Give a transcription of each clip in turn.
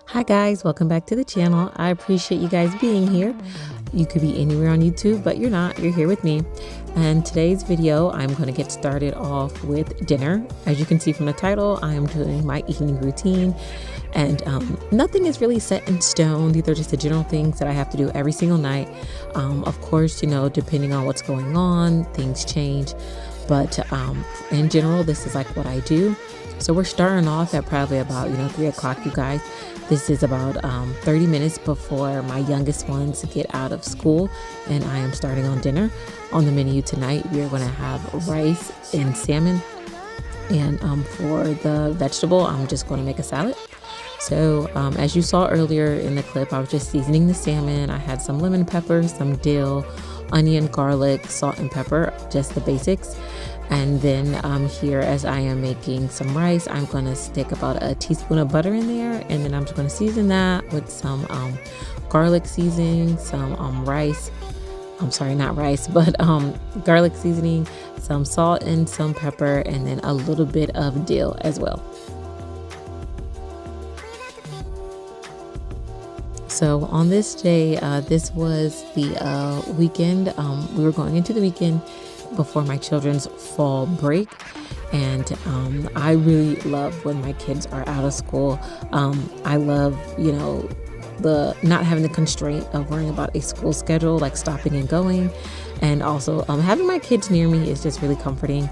Hi guys, welcome back to the channel. I appreciate you guys being here. You could be anywhere on YouTube, but you're not. You're here with me. And today's video, I'm going to get started off with dinner. As you can see from the title, I am doing my evening routine. And nothing is really set in stone. These are just the general things that I have to do every single night. Of course, depending on what's going on, things change. But in general, this is like what I do. So we're starting off at probably about 3 o'clock, you guys. This is about 30 minutes before my youngest ones get out of school, and I am starting on dinner. On the menu tonight, we are going to have rice and salmon, and for the vegetable, I'm just going to make a salad. So as you saw earlier in the clip, I was just seasoning the salmon. I had some lemon pepper, some dill, onion, garlic, salt, and pepper, just the basics. And then here, as I am making some rice, I'm going to stick about a teaspoon of butter in there, and then I'm just going to season that with some garlic seasoning, some garlic seasoning, some salt and some pepper, and then a little bit of dill as well. So on this day, this was the weekend. We were going into the weekend before my children's fall break, and I really love when my kids are out of school. I love the not having the constraint of worrying about a school schedule, like stopping and going, and also having my kids near me is just really comforting.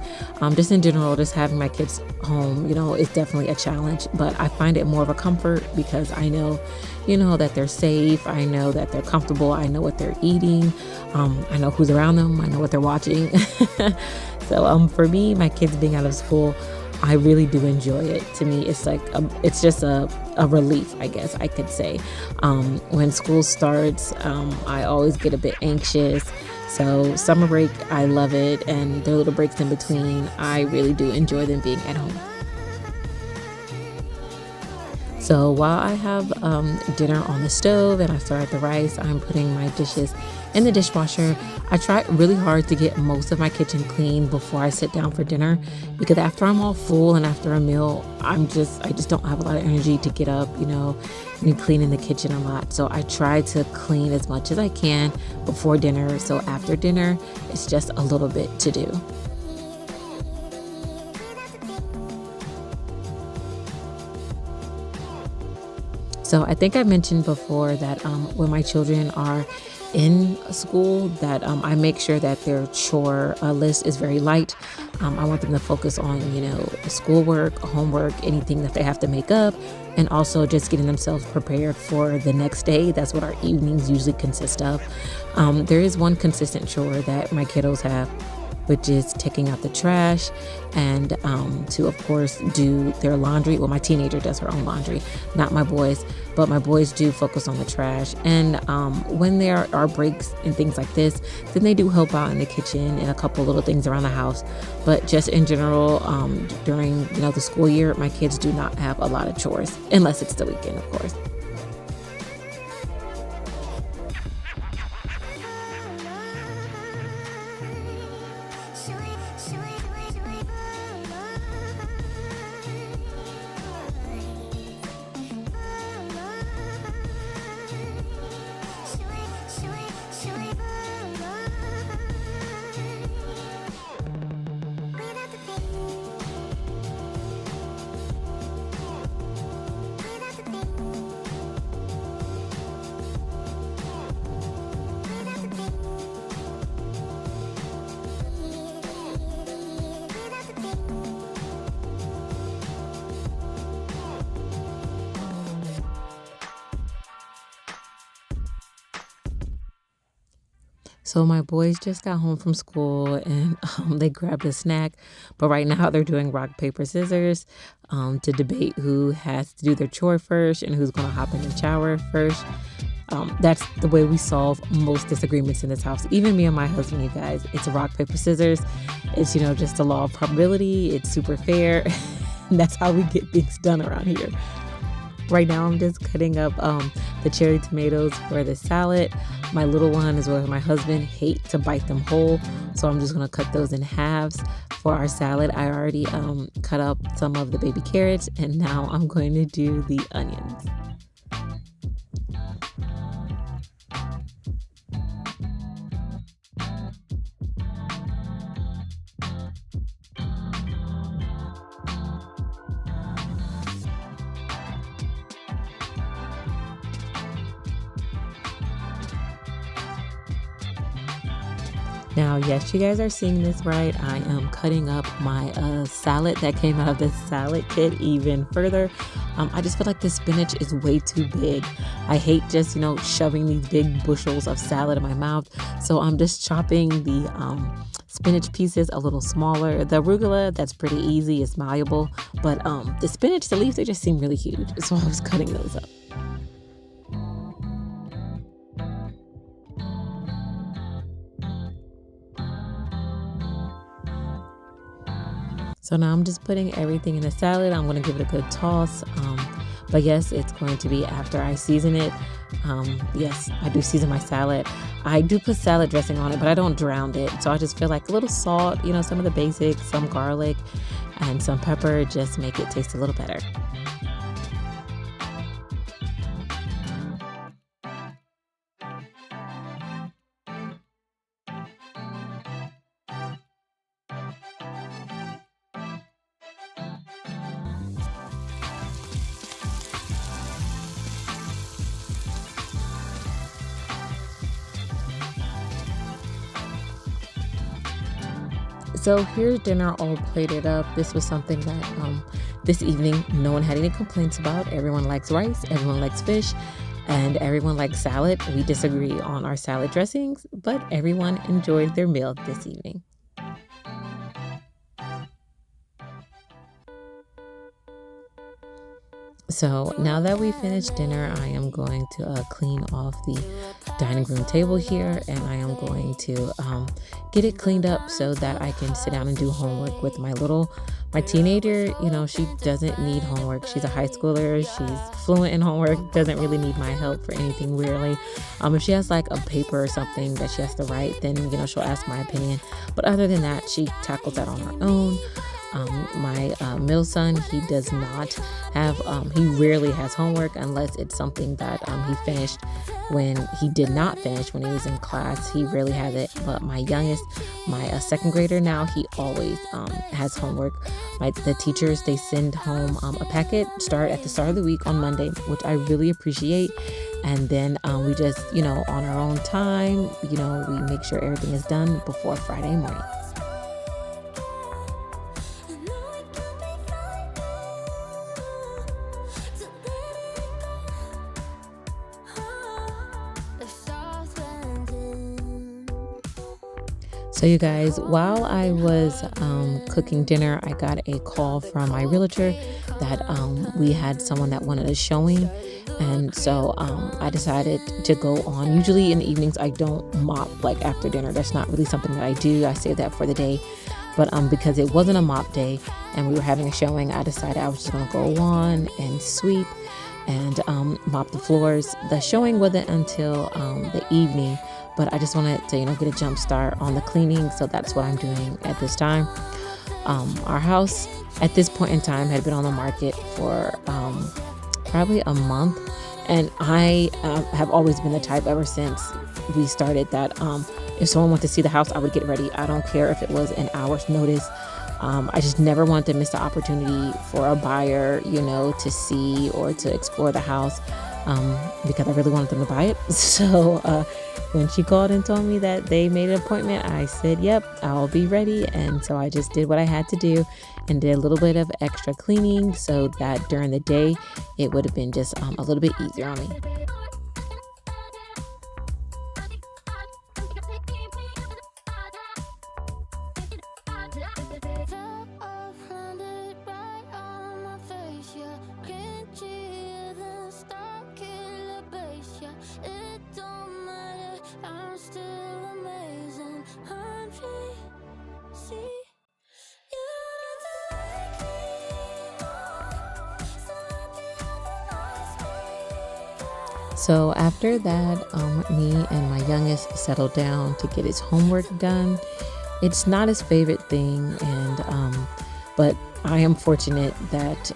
Just in general, just having my kids home is definitely a challenge, but I find it more of a comfort because I know that they're safe, I know that they're comfortable, I know what they're eating, I know who's around them, I know what they're watching. So for me, my kids being out of school, I really do enjoy it. To me, it's like it's just a relief, I guess I could say. When school starts, I always get a bit anxious. So summer break, I love it, and their little breaks in between, I really do enjoy them being at home. So while I have dinner on the stove and I start the rice, I'm putting my dishes in the dishwasher. I try really hard to get most of my kitchen clean before I sit down for dinner, because after I'm all full and after a meal, I just don't have a lot of energy to get up, and clean in the kitchen a lot. So I try to clean as much as I can before dinner. So after dinner, it's just a little bit to do. So I think I mentioned before that when my children are in school, that I make sure that their chore list is very light. I want them to focus on, schoolwork, homework, anything that they have to make up, and also just getting themselves prepared for the next day. That's what our evenings usually consist of. There is one consistent chore that my kiddos have, which is taking out the trash and to, of course, do their laundry. Well, my teenager does her own laundry, not my boys, but my boys do focus on the trash. And when there are breaks and things like this, then they do help out in the kitchen and a couple little things around the house. But just in general, during the school year, my kids do not have a lot of chores, unless it's the weekend, of course. So my boys just got home from school, and they grabbed a snack, but right now they're doing rock, paper, scissors to debate who has to do their chore first and who's going to hop in the shower first. That's the way we solve most disagreements in this house. Even me and my husband, you guys, it's rock, paper, scissors. It's, just the law of probability. It's super fair. And that's how we get things done around here. Right now, I'm just cutting up the cherry tomatoes for the salad. My little one, as well as my husband, hate to bite them whole, so I'm just going to cut those in halves. For our salad, I already cut up some of the baby carrots, and now I'm going to do the onions. Now, yes, you guys are seeing this right. I am cutting up my salad that came out of this salad kit even further. I just feel like this spinach is way too big. I hate just, shoving these big bushels of salad in my mouth. So I'm just chopping the spinach pieces a little smaller. The arugula, that's pretty easy. It's malleable. But the spinach, the leaves, they just seem really huge. So I was cutting those up. So now I'm just putting everything in the salad. I'm going to give it a good toss. But yes, it's going to be after I season it. Yes, I do season my salad. I do put salad dressing on it, but I don't drown it. So I just feel like a little salt, some of the basics, some garlic, and some pepper just make it taste a little better. So here's dinner all plated up. This was something that this evening no one had any complaints about. Everyone likes rice, everyone likes fish, and everyone likes salad. We disagree on our salad dressings, but everyone enjoyed their meal this evening. So now that we finished dinner, I am going to clean off the dining room table here, and I am going to get it cleaned up so that I can sit down and do homework with my teenager. She doesn't need homework. She's a high schooler. She's fluent in homework, doesn't really need my help for anything really. If she has like a paper or something that she has to write, then, she'll ask my opinion. But other than that, she tackles that on her own. My middle son, he does not have, he rarely has homework unless it's something that he finished when he did not finish when he was in class. He rarely has it. But my youngest, my second grader now, he always has homework. The teachers, they send home a packet at the start of the week on Monday, which I really appreciate. And then we just, on our own time, we make sure everything is done before Friday morning. So you guys, while I was cooking dinner, I got a call from my realtor that we had someone that wanted a showing. And so I decided to go on. Usually in the evenings, I don't mop like after dinner. That's not really something that I do. I save that for the day. But because it wasn't a mop day and we were having a showing, I decided I was just going to go on and sweep and mop the floors. The showing wasn't until the evening, but I just wanted to, get a jump start on the cleaning. So that's what I'm doing at this time. Our house at this point in time had been on the market for probably a month. And I have always been the type ever since we started that if someone wanted to see the house, I would get ready. I don't care if it was an hour's notice. I just never wanted to miss the opportunity for a buyer, to see or to explore the house because I really wanted them to buy it. So when she called and told me that they made an appointment, I said, yep, I'll be ready. And so I just did what I had to do and did a little bit of extra cleaning so that during the day, it would have been just a little bit easier on me. So after that, me and my youngest settled down to get his homework done. It's not his favorite thing, but I am fortunate that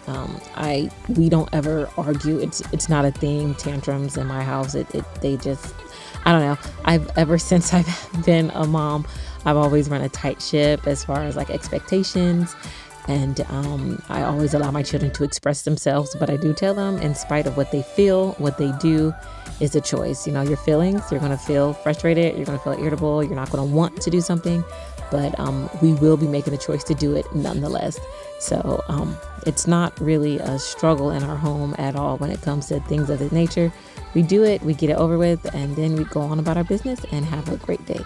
we don't ever argue. It's not a thing. Tantrums in my house. They just, I don't know. Ever since I've been a mom, I've always run a tight ship as far as like expectations. And I always allow my children to express themselves, but I do tell them, in spite of what they feel, what they do is a choice. You know, your feelings, you're going to feel frustrated, you're going to feel irritable, you're not going to want to do something, but we will be making a choice to do it nonetheless. So it's not really a struggle in our home at all when it comes to things of this nature. We do it, we get it over with, and then we go on about our business and have a great day.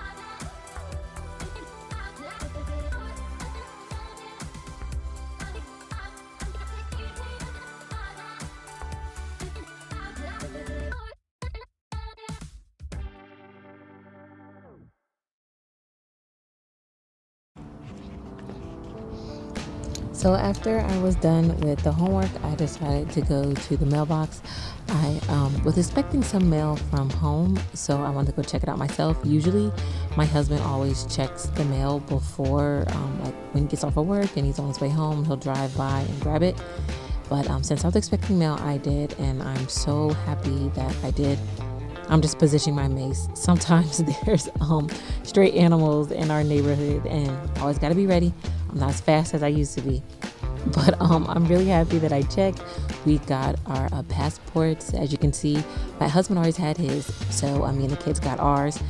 So after I was done with the homework, I decided to go to the mailbox. I was expecting some mail from home, so I wanted to go check it out myself. Usually, my husband always checks the mail before, like when he gets off of work and he's on his way home, he'll drive by and grab it. But since I was expecting mail, I did, and I'm so happy that I did. I'm just positioning my mace. Sometimes there's stray animals in our neighborhood, and I always got to be ready. I'm not as fast as I used to be, but I'm really happy that I checked. We got our passports. As you can see, my husband always had his, so me and the kids got ours.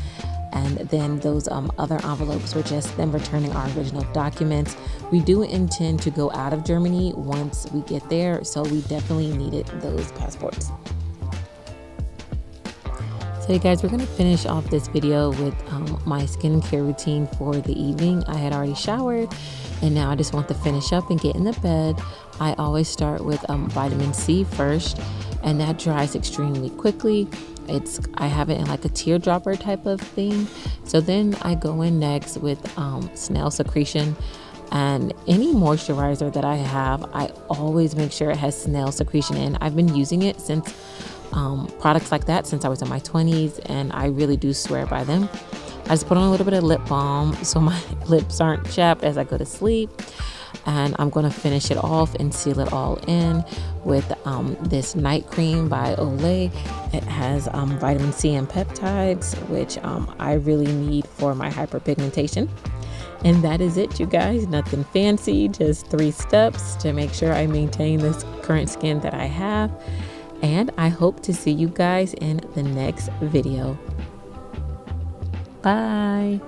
And then those other envelopes were just them returning our original documents. We do intend to go out of Germany once we get there, so we definitely needed those passports. So you guys, we're going to finish off this video with my skincare routine for the evening. I had already showered, and now I just want to finish up and get in the bed. I always start with vitamin C first, and that dries extremely quickly. I have it in like a teardropper type of thing. So then I go in next with snail secretion, and any moisturizer that I have, I always make sure it has snail secretion in. I've been using it since products like that since I was in my 20s, and I really do swear by them. I just put on a little bit of lip balm so my lips aren't chapped as I go to sleep, and I'm going to finish it off and seal it all in with this night cream by Olay. It has vitamin C and peptides, which I really need for my hyperpigmentation. And that is it, you guys. Nothing fancy, just 3 steps to make sure I maintain this current skin that I have. And I hope to see you guys in the next video. Bye.